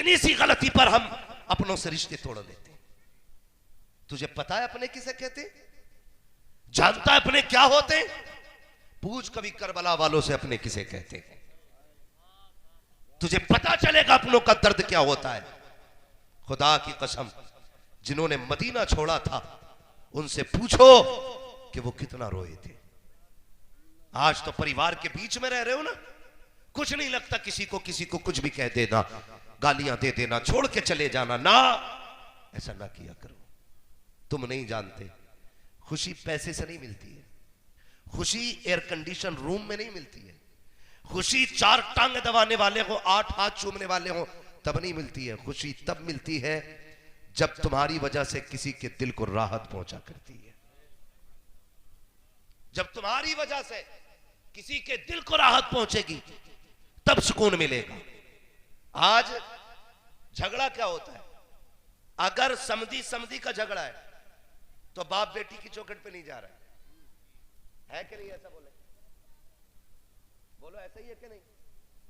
इतनी सी गलती पर हम अपनों से रिश्ते तोड़ लेते। तुझे पता है अपने किसे कहते? जानता है अपने क्या होते? पूछ कभी करबला वालों से अपने किसे कहते। तुझे पता चलेगा अपनों का दर्द क्या होता है। खुदा की कसम, जिन्होंने मदीना छोड़ा था उनसे पूछो कि वो कितना रोए थे। आज तो परिवार के बीच में रह रहे हो ना, कुछ नहीं लगता किसी को कुछ भी कह देना, गालियां दे देना, छोड़ के चले जाना। ना, ऐसा ना किया करो। तुम नहीं जानते, खुशी पैसे से नहीं मिलती है, खुशी एयर कंडीशन रूम में नहीं मिलती है, खुशी 4 टांग दबाने वाले हो, 8 हाथ चूमने वाले हो तब नहीं मिलती है। खुशी तब मिलती है जब तुम्हारी वजह से किसी के दिल को राहत पहुंचा करती है। जब तुम्हारी वजह से किसी के दिल को राहत पहुंचेगी तब सुकून मिलेगा। आज झगड़ा क्या होता है? अगर समधी समधी का झगड़ा है तो बाप बेटी की चौखट पे नहीं जा रहा है कि नहीं? ऐसा बोलो ऐसा ही है कि नहीं?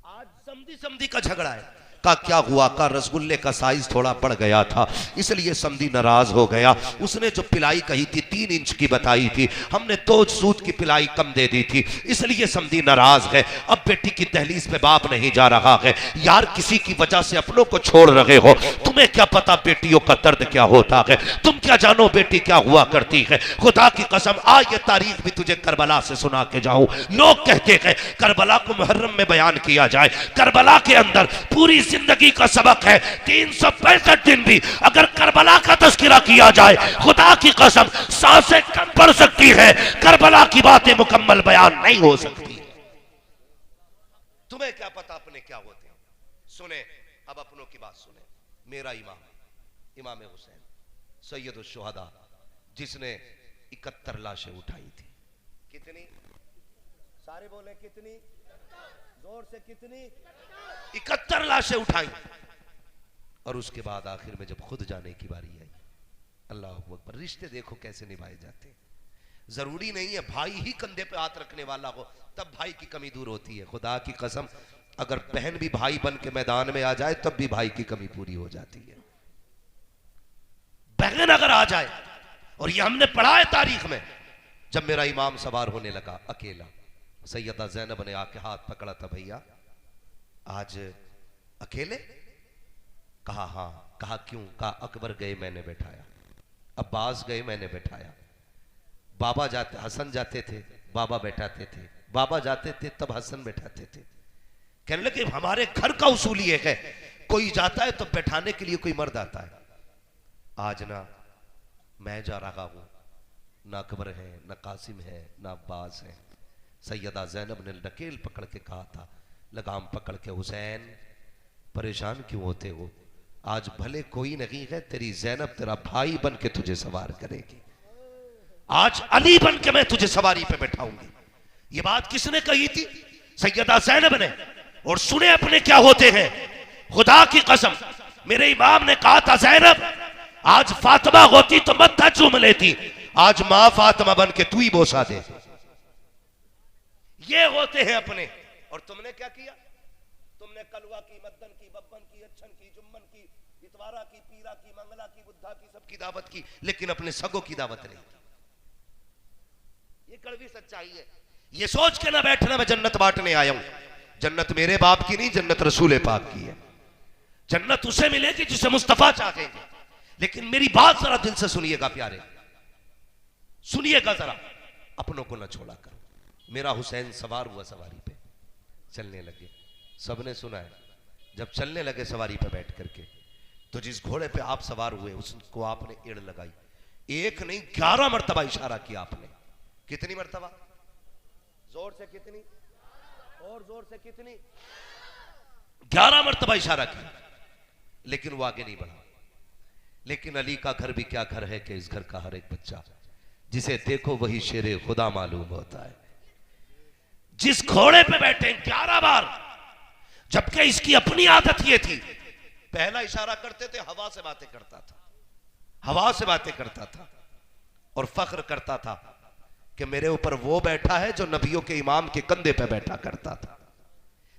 आज समधी समधी का झगड़ा है। का क्या हुआ? का रसगुल्ले का साइज थोड़ा बढ़ गया था इसलिए समधी नाराज हो गया। उसने जो पिलाई कही थी 3 इंच की बताई थी, हमने 2 सूत की पिलाई कम दे दी थी इसलिए समधी नाराज है। अब बेटी की दहलीज पे बाप नहीं जा रहा है। यार, किसी की वजह से अपनों को छोड़ रहे हो, तुम्हें क्या पता बेटियों का दर्द क्या होता है? तुम क्या जानो बेटी क्या हुआ करती है? खुदा की कसम, आज ये तारीख भी तुझे करबला से सुना के जाऊं। लोग कहते हैं करबला को मुहर्रम में बयान किया जाए। करबला के अंदर पूरी जिंदगी का सबक है। 365 दिन भी अगर करबला का तज़किरा किया जाए, खुदा की कसम सांसें कम पड़ सकती है, करबला की बातें मुकम्मल बयान नहीं हो सकती। तुम्हें क्या पता अपने क्या होते हैं? सुने, अब अपनों की बात सुने। मेरा इमाम हुसैन सैयदुल शुहदा, जिसने 71 लाशें उठाई थी। कितनी? सारे बोले कितनी? जोर से कितनी? 71 लाशें उठाई। और उसके बाद आखिर में जब खुद जाने की बारी आई, अल्लाह अकबर, रिश्ते देखो कैसे निभाए जाते। जरूरी नहीं है भाई ही कंधे पे हाथ रखने वाला हो तब भाई की कमी दूर होती है। खुदा की कसम, अगर बहन भी भाई बन के मैदान में आ जाए तब भी भाई की कमी पूरी हो जाती है। बहन अगर आ जाए, और ये हमने पढ़ा है तारीख में, जब मेरा इमाम सवार होने लगा अकेला, सैयदा ज़ैनब ने आके हाथ पकड़ा था, भैया आज अकेले? कहा हाँ। कहा क्यों? कहा अकबर गए मैंने बैठाया, अब्बास गए मैंने बैठाया, बाबा जाते, हसन जाते थे बाबा बैठाते थे, बाबा जाते थे तब हसन बैठाते थे। कहने लगे हमारे घर का उसूल ये है, कोई जाता है तो बैठाने के लिए कोई मर्द आता है। आज ना मैं जा रहा हूं, ना अकबर है, ना कासिम है, ना अब्बास है। सैयदा ज़ैनब ने नकेल पकड़ के कहा था, लगाम पकड़ के, हुसैन परेशान क्यों होते हो? आज भले कोई नहीं है, तेरी ज़ैनब तेरा भाई बन के तुझे सवार करेगी। आज अली बन के मैं तुझे सवारी पे बैठाऊंगी। ये बात किसने कही थी? सैयदा ज़ैनब ने। और सुने अपने क्या होते हैं। खुदा की कसम, मेरे इमाम ने कहा था ज़ैनब आज फातिमा होती तो मत्था चूम लेती, आज मां फातिमा बन के तू ही बोसा दे। ये होते हैं अपने। और तुमने क्या किया? तुमने कलवा की, मद्दन की, बब्बन की, अच्छन की, जुम्मन की, इतवारा की, पीरा की, मंगला की, बुद्धा की, सबकी दावत की, लेकिन अपने सगों की दावत नहीं की। ये कड़वी सच्चाई है। ये सोच के ना बैठना मैं जन्नत बांटने आया हूं। जन्नत मेरे बाप की नहीं, जन्नत रसूल पाक की है। जन्नत उसे मिलेगी जिसे मुस्तफा चाहेंगे। लेकिन मेरी बात जरा दिल से सुनिएगा प्यारे, सुनिएगा जरा, अपनों को ना छोड़ा कर। मेरा हुसैन सवार हुआ सवारी पे, चलने लगे। सबने सुना है, जब चलने लगे सवारी पे बैठ करके, तो जिस घोड़े पे आप सवार हुए उसको आपने एड़ लगाई। एक नहीं 11 मरतबा इशारा किया आपने। कितनी मरतबा? जोर से कितनी? और जोर से कितनी? 11 मरतबा इशारा किया, लेकिन वो आगे नहीं बढ़ा। लेकिन अली का घर भी क्या घर है कि इस घर का हर एक बच्चा जिसे देखो वही शेरे खुदा मालूम होता है। जिस घोड़े पे बैठे 11 बार, जबकि इसकी अपनी आदत ये थी, पहला इशारा करते थे हवा से बातें करता था, हवा से बातें करता था और फख्र करता था कि मेरे ऊपर वो बैठा है जो नबियों के इमाम के कंधे पे बैठा करता था।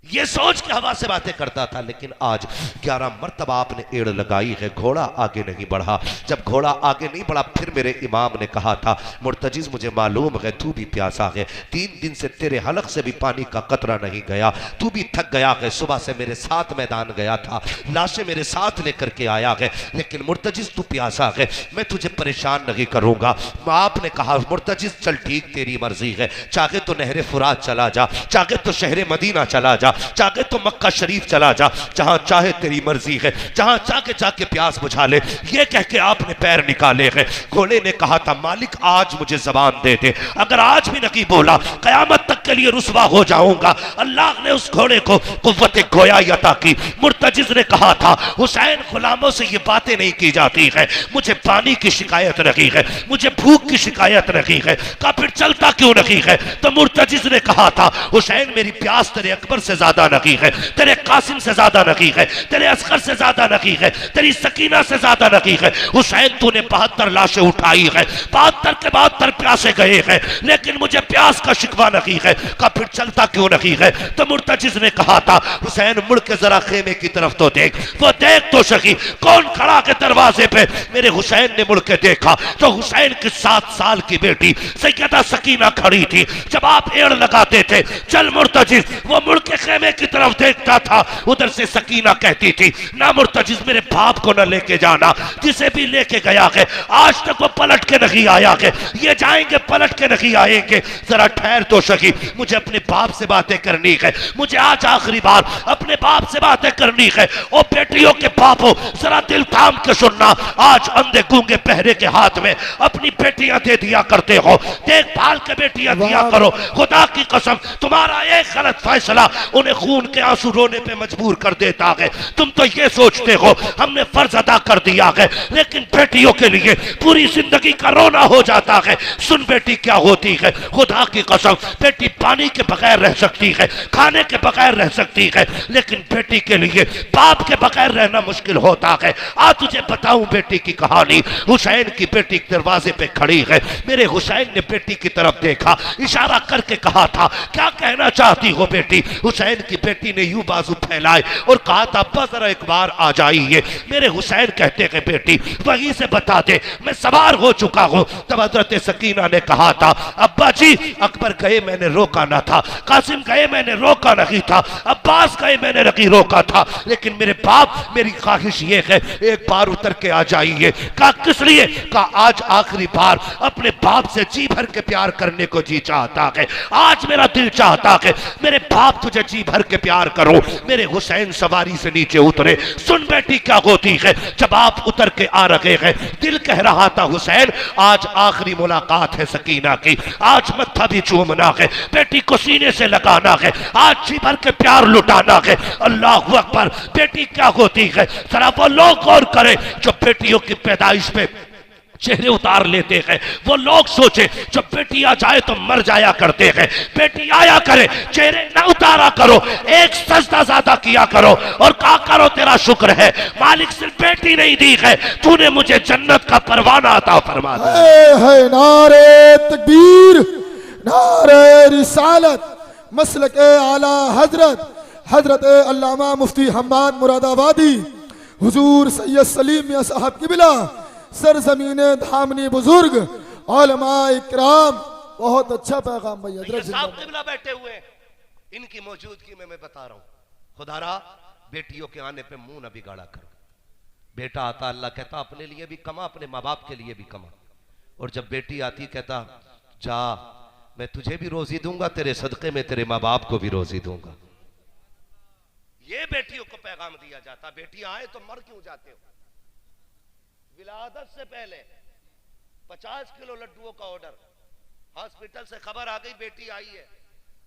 ये सोच के हवा से बातें करता था, लेकिन आज 11 मर्तबा आपने एड़ लगाई है, घोड़ा आगे नहीं बढ़ा। जब घोड़ा आगे नहीं बढ़ा, फिर मेरे इमाम ने कहा था, मुर्तजिज मुझे मालूम है तू भी प्यासा है, 3 दिन से तेरे हलक से भी पानी का कतरा नहीं गया, तू भी थक गया है, सुबह से मेरे साथ मैदान गया था, लाशें मेरे साथ लेकर के आया है, लेकिन मुर्तजिज तू प्यासा है, मैं तुझे परेशान नहीं करूंगा। आपने कहा, मुर्तजिज चल ठीक तेरी मर्जी है, चाहे तो नहरे फुरात चला जा, चाहे तो शहर मदीना चला जा, चाहे तो मक्का शरीफ चला जा, जहां चाहे तेरी मर्जी है, जहां चाहे जाके प्यास बुझा ले। ये कह के आपने पैर निकाले हैं। घोड़े ने कहा था, मालिक आज मुझे जबान दे दे, अगर आज भी नहीं बोला कयामत तक के लिए रुसवा हो जाऊंगा। अल्लाह ने उस घोड़े को कुव्वत गोयाई अता की। मुर्तजिज ने कहा था, हुसैन गुलामों से ये बातें नहीं की जाती है, मुझे पानी की शिकायत रही है, मुझे भूख की शिकायत रही है, का फिर चलता क्यों नहीं है? तो मुर्तजिज ने कहा था, हुसैन मेरी प्यास तेरे अकबर से ज्यादा नहीं है, तेरे कासिम से ज्यादा नहीं है, तेरे असगर से ज्यादा नहीं है, तेरी सकीना से ज्यादा नहीं है। हुसैन तूने 72 लाशें उठाई है, 72 के 72 प्यासे गए हैं, लेकिन मुझे प्यास का शिकवा नहीं है, का फिर चलता क्यों नहीं है? तो मुर्तजिज ने कहा था, हुसैन मुड़ के जरा खेमे की तरफ तो देख, वो देख तो सही कौन खड़ा के दरवाजे पे। मेरे हुसैन ने मुड़ के देखा तो हुसैन की 7 साल की बेटी सैयदा सकीना खड़ी थी। जब आप एड़ लगाते थे, चल मुर्तजिज, वो मुड़ के खेमे की तरफ देखता था, उधर से सकीना कहती थी, ना मुर्तजिज मेरे बाप को न लेके जाना, जिसे भी लेके गया है आज तक वो पलट के नहीं आया है, ये जाएंगे पलट के नहीं आएंगे। जरा ठहर तो सकी, मुझे अपने बाप से बातें करनी है, मुझे आज आखिरी बार अपने बाप से बातें करनी है। ओ बेटियों के बापों, जरा दिल थाम के सुनना, आज अंधे गूंगे पहरे के हाथ में अपनी बेटियां दे दिया करते हो, देखभाल के बेटियां दिया करो। खुदा की कसम, तुम्हारा एक गलत फैसला उन्हें खून के आंसू रोने पे मजबूर कर देता है। तुम तो ये सोचते हो हमने फर्ज अदा कर दिया है, लेकिन बेटियों के लिए पूरी जिंदगी का रोना हो जाता है। सुन बेटी क्या होती है, खुदा की कसम, बेटी पानी के बगैर रह सकती है, खाने के बगैर रह सकती है, लेकिन बेटी के लिए बाप के बगैर रहना मुश्किल होता है। आज तुझे बताऊं बेटी की कहानी। हुसैन की बेटी दरवाजे पे खड़ी है, मेरे हुसैन ने बेटी की तरफ देखा, इशारा करके कहा था, क्या कहना चाहती हो बेटी? हुसैन की बेटी ने यूं बाजू फैलाए और कहा था, अब्बा जरा एक बार आ जाइए। मेरे हुसैन कहते हैं, बेटी वहीं से बता दे, मैं सवार हो चुका हूं। तब हजरत सकीना ने कहा था, अब्बा जी अकबर गए मैंने रोका ना था, कासिम गए मैंने रोका नहीं था, अब्बास गए मैंने नहीं रोका था, लेकिन मेरे बाप मेरी ख्वाहिश ये है एक बार उतर के आ जाइए। कहा किस लिए? कहा आज आखिरी बार अपने बाप से जी भर के प्यार करने को जी चाहता है, आज मेरा दिल चाहता है मेरे बाप तुझे जी भर के प्यार करो। मेरे हुसैन सवारी से नीचे उतरे। सुन बेटी क्या होती है, जब आप उतर के आ रहे हैं, दिल कह रहा था हुसैन आज आखिरी मुलाकात है सकीना की, आज मत्था भी चूमना है, बेटी को सीने से लगाना है, आज जी भर के प्यार लुटाना है। अल्लाह अकबर। बेटी क्या होती है, जरा वो लोग गौर करें जो बेटियों की पैदाइश पे चेहरे उतार लेते हैं। वो लोग सोचे जब बेटी आ जाए तो मर जाया करते हैं, बेटी आया करे चेहरे ना उतारा करो, एक सजदा ज्यादा किया करो और कहा करो तेरा शुक्र है मालिक सिर्फ बेटी नहीं दी है, तूने मुझे जन्नत का परवाना अता फरमा दिया है। नारे तकबीर, नारे रिसालत, मसलक आला हजरत हजरत अल्लामा मुफ्ती हम्माद मुरादाबादी, हुजूर सैयद सलीम मियां साहब की बिला सरजमीन धामनी बुजुर्ग उलमा इकराम। बहुत अच्छा पैगाम भाई हजरत साहब क़िबला बैठे हुए, इनकी मौजूदगी में मैं बता रहा हूं, खुदारा बेटियों के आने पे मुंह न बिगाड़ा करो। बेटा आता अल्लाह कहता अपने लिए भी कमा, अपने माँ बाप के लिए भी कमा, और जब बेटी आती कहता जा मैं तुझे भी रोजी दूंगा, तेरे सदके में तेरे माँ बाप को भी रोजी दूंगा। ये बेटियों को पैगाम दिया जाता। बेटी आए तो मर क्यों जाते हो? विलादत से पहले 50 किलो लड्डुओं का ऑर्डर, हॉस्पिटल से खबर आ गई बेटी आई है,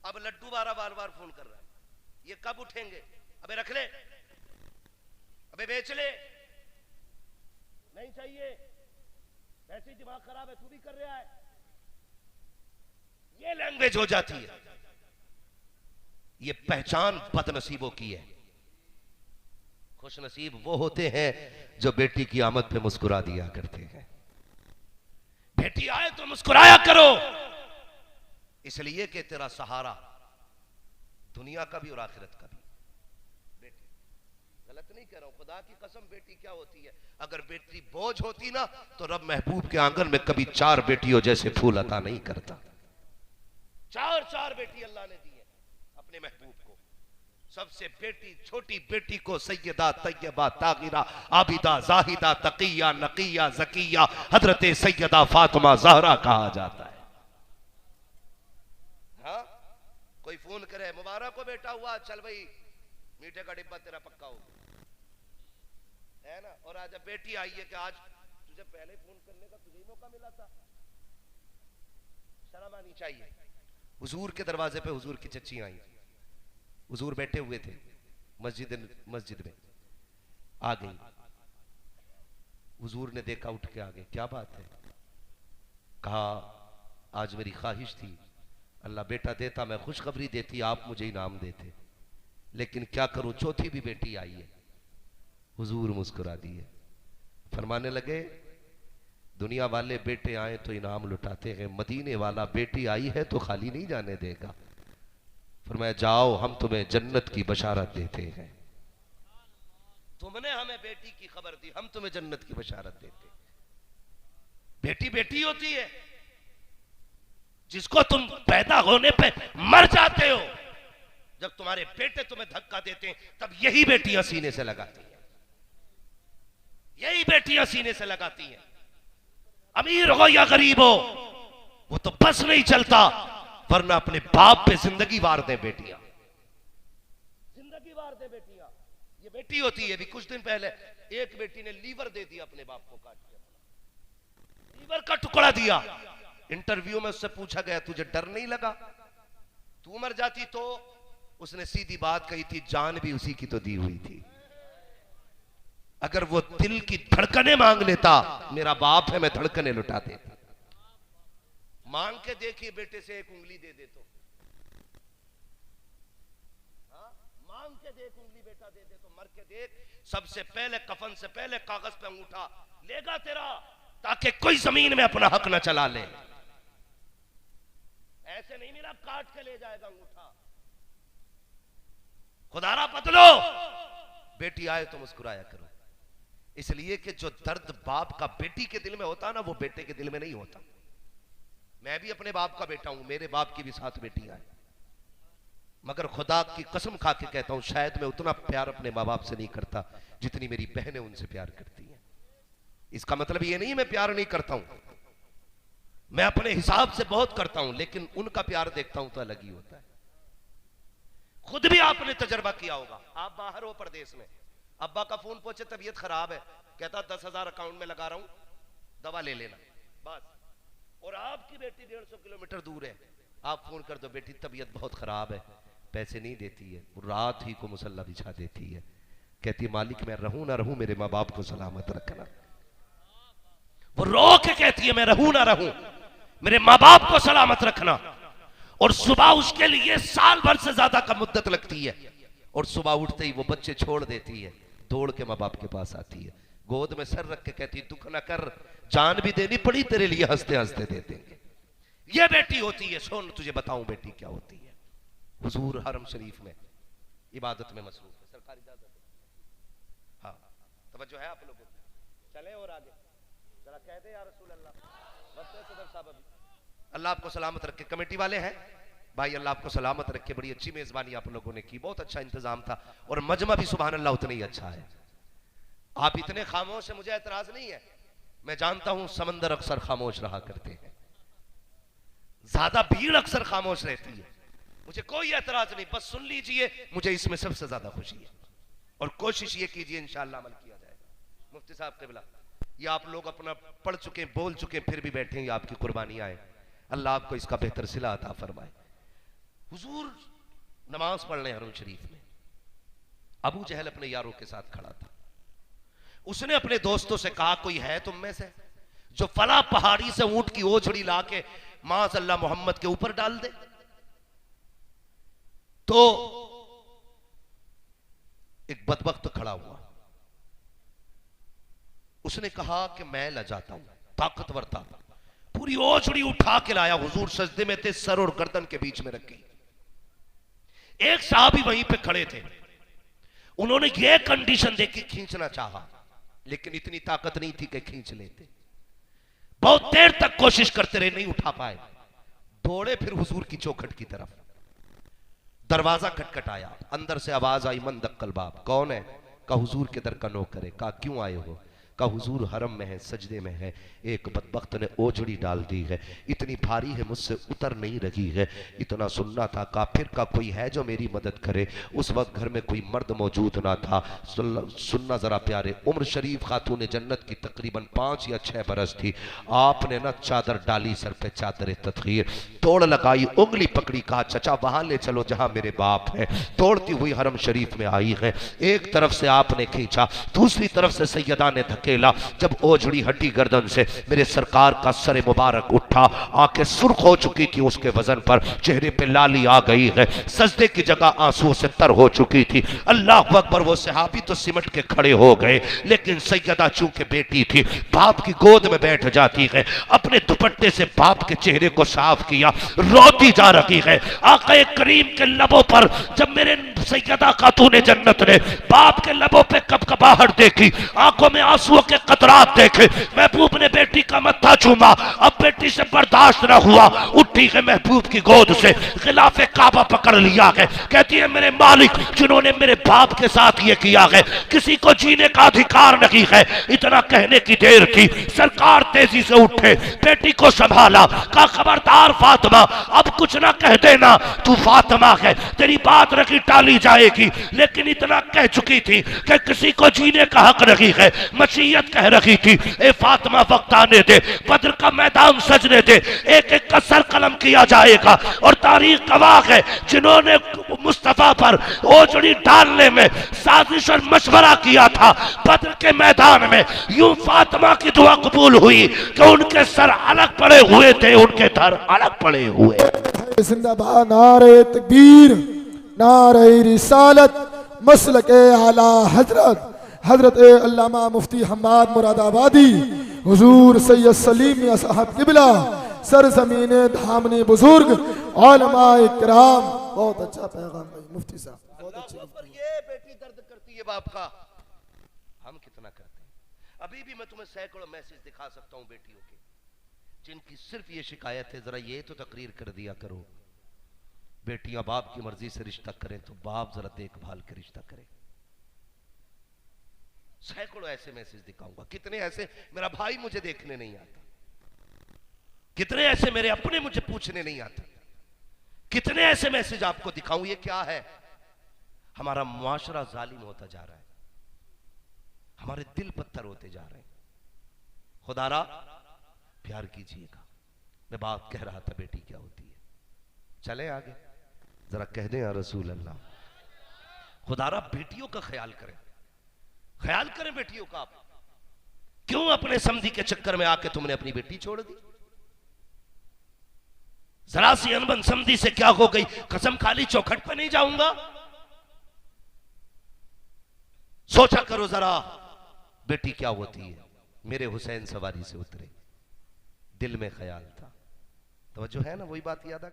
अब लड्डू बार बार फोन कर रहा है, ये कब उठेंगे? अबे रख ले, अबे बेच ले, नहीं चाहिए, वैसे ही दिमाग खराब है, तू भी कर रहा है। ये लैंग्वेज हो जाती है। ये पहचान बदनसीबों की है। खुश नसीब वो होते हैं जो बेटी की आमद पे मुस्कुरा दिया करते हैं। बेटी आए तो मुस्कुराया करो, इसलिए कि तेरा सहारा दुनिया का भी और आखिरत का भी। बेटी, गलत नहीं कह रहा हूं, खुदा की कसम, बेटी क्या होती है। अगर बेटी बोझ होती ना तो रब महबूब के आंगन में कभी 4 बेटियों जैसे फूल अता नहीं करता। 4 बेटी अल्लाह ने दी है अपने महबूब को। सबसे छोटी बेटी को सैयदा तैयबा तागिरा आबिदा जाहिदा तकिया नकिया जकिया हजरत सैयदा फातिमा ज़हरा कहा जाता है। हाँ, कोई फोन करे मुबारक हो बेटा हुआ, चल भाई मीठे का डिब्बा तेरा पक्का हो, है ना। और आज बेटी आई है कि आज तुझे पहले फोन करने का तुझे ही मौका मिला था, शर्म आनी चाहिए। हुजूर के दरवाजे पे हुजूर की चच्ची आई, हुजूर बैठे हुए थे मस्जिद में, आ गई। हुजूर ने देखा, उठ के आ गए, क्या बात है। कहा आज मेरी ख्वाहिश थी अल्लाह बेटा देता मैं खुशखबरी देती, आप मुझे इनाम देते, लेकिन क्या करूं चौथी भी बेटी आई है। हुजूर मुस्कुरा दिए, फरमाने लगे दुनिया वाले बेटे आए तो इनाम लुटाते हैं, मदीने वाला बेटी आई है तो खाली नहीं जाने देगा। फरमाया जाओ हम तुम्हें जन्नत की बशारत देते हैं। तुमने हमें बेटी की खबर दी, हम तुम्हें जन्नत की बशारत देते। बेटी बेटी होती है, जिसको तुम पैदा होने पे मर जाते हो, जब तुम्हारे बेटे तुम्हें धक्का देते हैं तब यही बेटियां सीने से लगाती हैं, यही बेटियां सीने से लगाती हैं। अमीर हो या गरीब हो वो तो बस नहीं चलता, वरना अपने बाप पे जिंदगी वार दे बेटियां, जिंदगी वार दे बेटियां। ये बेटी होती है। भी कुछ दिन पहले एक बेटी ने लीवर दे दिया अपने बाप को, काट के लीवर का टुकड़ा दिया। इंटरव्यू में उससे पूछा गया तुझे डर नहीं लगा तू मर जाती तो? उसने सीधी बात कही थी जान भी उसी की तो दी हुई थी। अगर वो दिल की धड़कने मांग लेता, मेरा बाप है मैं धड़कने लुटा देता। मांग के देखिए बेटे से एक उंगली दे दे तो, हाँ? मांग के देख उंगली बेटा दे दे तो, मर के देख सबसे पहले कफन से पहले कागज पे अंगूठा लेगा तेरा, ताकि कोई जमीन में अपना हक ना चला ले। ऐसे नहीं मिला काट के ले जाएगा अंगूठा। खुदारा बदलो, बेटी आए तो मुस्कुराया करो, इसलिए कि जो दर्द बाप का बेटी के दिल में होता ना वो बेटे के दिल में नहीं होता। मैं भी अपने बाप का बेटा हूं, मेरे बाप की भी 7 बेटियां हैं, मगर खुदा की कसम खा के कहता हूं शायद मैं उतना प्यार अपने माँ बाप से नहीं करता जितनी मेरी बहनें उनसे प्यार करती हैं। इसका मतलब ये नहीं मैं प्यार नहीं करता हूं, मैं अपने हिसाब से बहुत करता हूं, लेकिन उनका प्यार देखता हूं तो अलग ही होता है। खुद भी आपने तजर्बा किया होगा, आप बाहर हो परदेश में, अब्बा का फोन पहुंचे तबीयत खराब है, कहता 10,000 अकाउंट में लगा रहा हूं, दवा ले लेना बस। और आपकी बेटी 150 किलोमीटर दूर है, आप फोन कर दो बेटी तबीयत बहुत खराब है, पैसे नहीं देती है, रात ही को मुसल्ला बिछा देती है, कहती मालिक मैं रहूं ना रहूं मेरे माँ बाप को सलामत रखना। वो रो के कहती है मैं रहूं ना रहूं मेरे माँ बाप को सलामत रखना। और सुबह उसके लिए साल भर से ज्यादा का मुद्दत लगती है, और सुबह उठते ही वो बच्चे छोड़ देती है, दौड़ के माँ बाप के पास आती है, गोद में सर रख के कहती दुख न कर, जान भी देनी पड़ी तेरे लिए हंसते हंसते दे देंगे। ये बेटी होती है। सुन तुझे बताऊं बेटी क्या होती है। हुजूर हरम शरीफ में इबादत में मसरूफ है, सरकारी इजाजत है। हाँ तवज्जो है आप लोगों को, चले और आगे जरा कह दे या रसूल अल्लाह। सदर साहब अभी अल्लाह आपको सलामत रखे, कमेटी वाले हैं भाई, अल्लाह आपको सलामत रखे। बड़ी अच्छी मेजबानी आप लोगों ने की, बहुत अच्छा इंतजाम था, और मजमा भी सुभान अल्लाह उतना ही अच्छा है। आप इतने खामोश हैं, मुझे एतराज नहीं है, मैं जानता हूं समंदर अक्सर खामोश रहा करते हैं, ज्यादा भीड़ अक्सर खामोश रहती है, मुझे कोई एतराज नहीं, बस सुन लीजिए, मुझे इसमें सबसे ज्यादा खुशी है, और कोशिश ये कीजिए इंशाअल्लाह अमल किया जाएगा। मुफ्ती साहब क़िबला, ये आप लोग अपना पढ़ चुके बोल चुके फिर भी बैठे हैं, आपकी कुर्बानियां हैं, अल्लाह आपको इसका बेहतर सिला अता फरमाए। हुजूर नमाज पढ़ने हरम शरीफ में, अबू जहल अपने यारों के साथ खड़ा था, उसने अपने दोस्तों से कहा कोई है तुम में से जो फला पहाड़ी से ऊंट की ओझड़ी लाके माज़अल्लाह मोहम्मद के ऊपर डाल दे। तो एक बदबख्त खड़ा हुआ, उसने कहा कि मैं लजाता हूं, ताकतवर था, पूरी ओझड़ी उठा के लाया, हुजूर सजदे में थे, सर और गर्दन के बीच में रखी, एक साहब ही वहीं पे खड़े थे, उन्होंने ये कंडीशन देखी, खींचना चाहा लेकिन इतनी ताकत नहीं थी कि खींच लेते। बहुत देर तक कोशिश करते रहे, नहीं उठा पाए। दौड़े फिर हुजूर की चौखट की तरफ। दरवाजा खटखटाया, अंदर से आवाज आई, मन दक्कल बाप। कौन है? कहा हुजूर के दर का नौकर है। कहा क्यों आए हो? कहा हुजूर हरम में है, सजदे में है, एक बदबख्त ने ओझड़ी डाल दी है, इतनी भारी है मुझसे उतर नहीं रही है, इतना सुनना था। कहा फिर का कोई है जो मेरी मदद करे? उस वक्त घर में कोई मर्द मौजूद ना था। सुनना जरा प्यारे, उम्र शरीफ खातून जन्नत की तकरीबन 5 या 6 बरस थी। आपने ना चादर डाली सर पे, चादर तदखीर तोड़ लगाई, उंगली पकड़ी, कहा चचा वहां ले चलो जहां मेरे बाप है। तोड़ती हुई हरम शरीफ में आई है। एक तरफ से आपने खींचा, दूसरी तरफ से सैयदा ने धकेला। जब ओझड़ी हटी गर्दन से, मेरे सरकार का सर मुबारक उठा, आंखें सुर्ख हो चुकी थी उसके वजन पर, चेहरे पे लाली आ गई है, सजदे की जगह आंसुओं से तर हो चुकी थी। अल्लाह अकबर, वो सहाबी तो सिमट के खड़े हो गए, लेकिन सैयदा चूंकि बेटी थी, बाप की गोद में बैठ जाती है, अपने दुपट्टे से बाप के चेहरे को साफ किया, रोती जा रही है। आक़ा करीम के लबों पर जब मेरे सैयदा खातून जन्नत ने बाप के लबों पे कपकपाहट देखी, आंखों में आंसुओं के कतरात देखे, महबूब ने बेटी का मत्था चूमा। अब बेटी से बर्दाश्त न हुआ, उठी है महबूब की गोद से, खिलाफे काबा पकड़ लिया है। कहती है मेरे मालिक, जिन्होंने मेरे बाप के साथ ये किया है, किसी को जीने का अधिकार नहीं है। इतना कहने की देर थी, सरकार तेजी से उठे, बेटी को संभाला, कहा खबरदार फातिमा, अब कुछ ना कह देना, तू फातिमा है, तेरी बात रखी टाली जाएगी। लेकिन इतना कह चुकी थी कि किसी को जीने का हक नहीं है। मसीयत कह रही थी, ए फातिमा वक्त आने दे, बद्र का मैदान सजने दे, एक एक का सर कलम किया जाएगा। और तारीख गवाह है, जिन्होंने मुस्तफा पर ओझड़ी डालने में साजिश और मशवरा किया था, बद्र के मैदान में यूं फातिमा की दुआ कबूल हुई कि उनके सर अलग पड़े हुए थे, उनके धर अलग पड़े हुए। जिंदाबाद नारे तकबीर, नारे रिसालत, मसलके आला हजरत हजरत अल्लामा मुफ्ती हम्माद मुरादाबादी, हुजूर सैयद सलीम मियां साहब किबला, सरजमीन धामनी बुजुर्ग, उलमा इकराम। बहुत अच्छा पैगाम भाई मुफ्ती साहब, बहुत अच्छी। ये बेटी दर्द करती है बाप का, हम कितना करते हैं। अभी भी मैं तुम्हें सैकड़ों मैसेज दिखा सकता हूं बेटियों के, जिनकी सिर्फ ये शिकायत है, जरा ये तो तकरीर कर दिया करो, बेटियां बाप की मर्जी से रिश्ता करें तो बाप जरा देखभाल के रिश्ता करें। सैकड़ों ऐसे मैसेज दिखाऊंगा। कितने ऐसे मेरा भाई मुझे देखने नहीं आता, कितने ऐसे मेरे अपने मुझे पूछने नहीं आता, कितने ऐसे मैसेज आपको दिखाऊं। ये क्या है? हमारा मुआशरा जालिम होता जा रहा है, हमारे दिल पत्थर होते जा रहे हैं। खुदारा प्यार कीजिएगा। मैं बात कह रहा था बेटी क्या होती है, चले आगे जरा कह दें या रसूल अल्लाह। खुदारा बेटियों का ख्याल करें, ख्याल करें बेटियों का। आप क्यों अपने समधी के चक्कर में आके तुमने अपनी बेटी छोड़ दी? जरा सी अनबन समधी से क्या हो गई, कसम खाली चौखट पे नहीं जाऊंगा। सोचा करो जरा बेटी क्या होती है। मेरे हुसैन सवारी से उतरे, दिल में ख्याल था, तो जो है ना वही बात याद आ